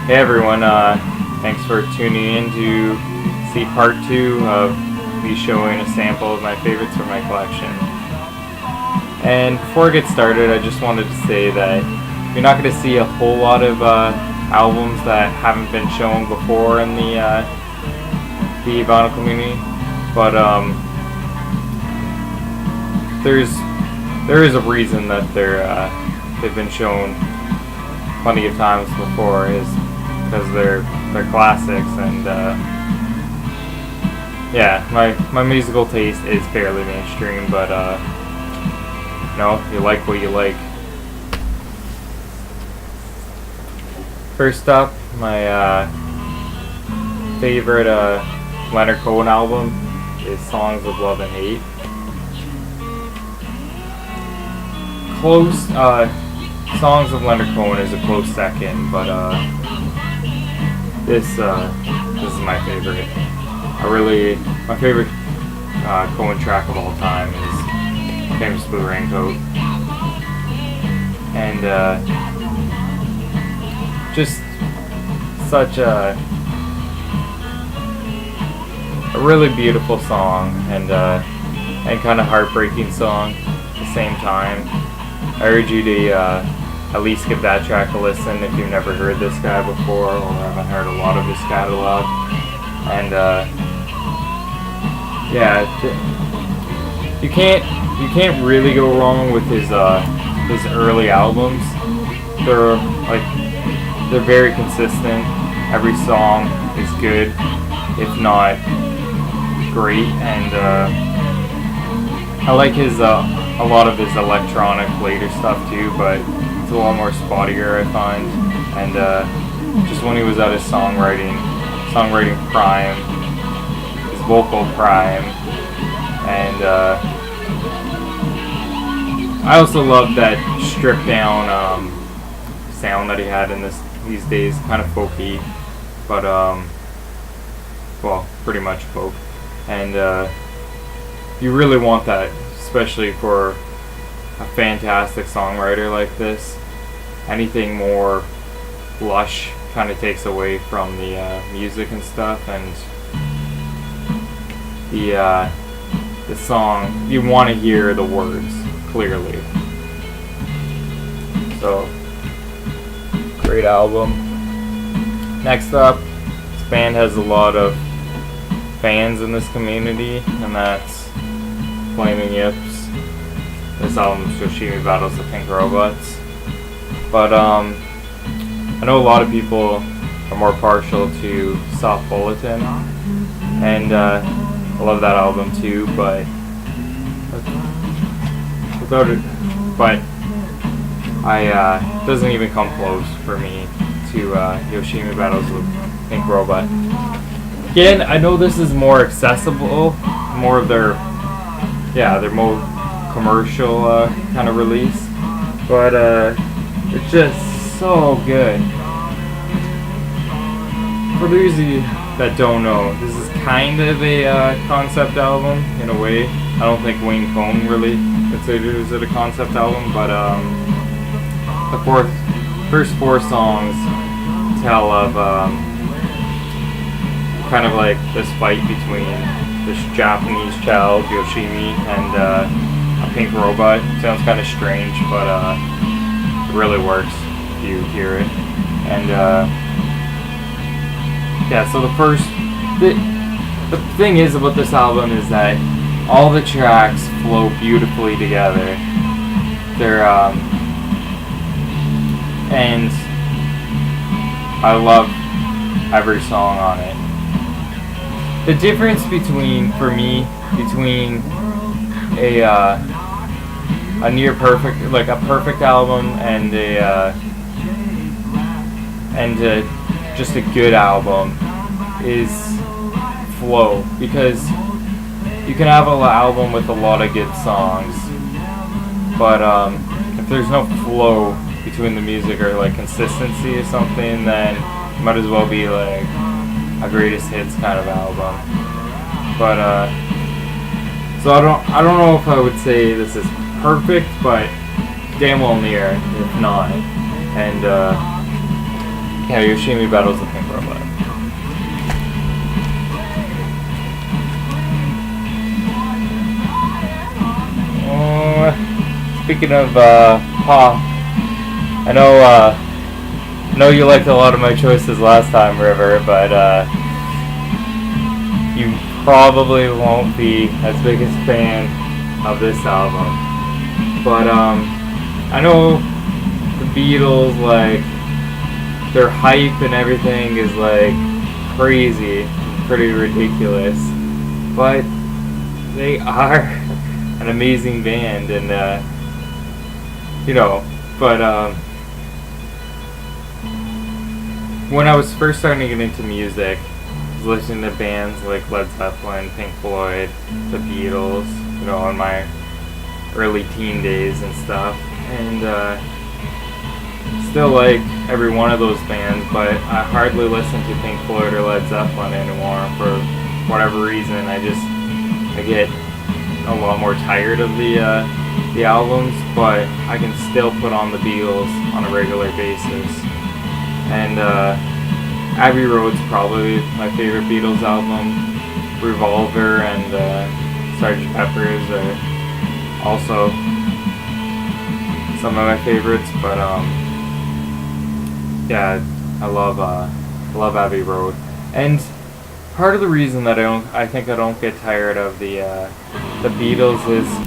Hey everyone, thanks for tuning in to see part 2 of me showing a sample of my favorites from my collection. And before I get started, I just wanted to say that you're not going to see a whole lot of albums that haven't been shown before in the vinyl community, but there is a reason that they've been shown plenty of times before, is because they're classics, and yeah, my musical taste is fairly mainstream, but you like what you like. First up, my favorite Leonard Cohen album is Songs of Love and Hate. Songs of Leonard Cohen is a close second, but this is my favorite. My favorite Cohen track of all time is Famous Blue Raincoat, and just such a really beautiful song, and kind of heartbreaking song at the same time. I urge you to at least give that track a listen if you've never heard this guy before or haven't heard a lot of his catalog. And yeah, you can't really go wrong with his early albums. They're very consistent. Every song is good, if not great, and I like a lot of his electronic later stuff too, but it's a lot more spottier, I find. And just when he was at his songwriting prime, his vocal prime, and I also love that stripped down sound that he had in these days, kind of folky, but well, pretty much folk, and you really want that, especially for a fantastic songwriter like this. Anything more lush kind of takes away from the music and stuff, and the song, you want to hear the words clearly. So, great album. Next up, this band has a lot of fans in this community, and that's Flaming Yips. This album is Yoshimi Battles the Pink Robots. But I know a lot of people are more partial to Soft Bulletin, and I love that album too, but it doesn't even come close for me to Yoshimi Battles with Pink Robot. Again, I know this is more accessible, more of their more commercial kind of release, but it's just so good. For those of you that don't know, this is kind of a concept album in a way. I don't think Wayne Cohn really considers it a concept album, but the first 4 songs tell of kind of like this fight between this Japanese child, Yoshimi, and a pink robot. It sounds kind of strange, but it really works if you hear it. And yeah, so the thing is about this album is that all the tracks flow beautifully together. They're and I love every song on it. The difference between a near perfect, like a perfect album, and just a good album is flow, because you can have an album with a lot of good songs, but if there's no flow between the music or like consistency or something, then it might as well be like a greatest hits kind of album. But so I don't know if I would say this is perfect, but damn well near, if not. And Yeah, Yoshimi Battles of Pink Robot. Speaking of pop, I know you liked a lot of my choices last time, River, but you probably won't be as big a fan of this album. But I know the Beatles, like, their hype and everything is like crazy, pretty ridiculous, but they are an amazing band, and but when I was first starting to get into music, I was listening to bands like Led Zeppelin, Pink Floyd, the Beatles, in my early teen days and stuff, and still like every one of those bands, but I hardly listen to Pink Floyd or Led Zeppelin anymore for whatever reason. I get a lot more tired of the albums, but I can still put on the Beatles on a regular basis. And Abbey Road's probably my favorite Beatles album. Revolver and Sgt. Pepper's are also some of my favorites, but yeah, I love Abbey Road. And part of the reason that I think I don't get tired of the Beatles is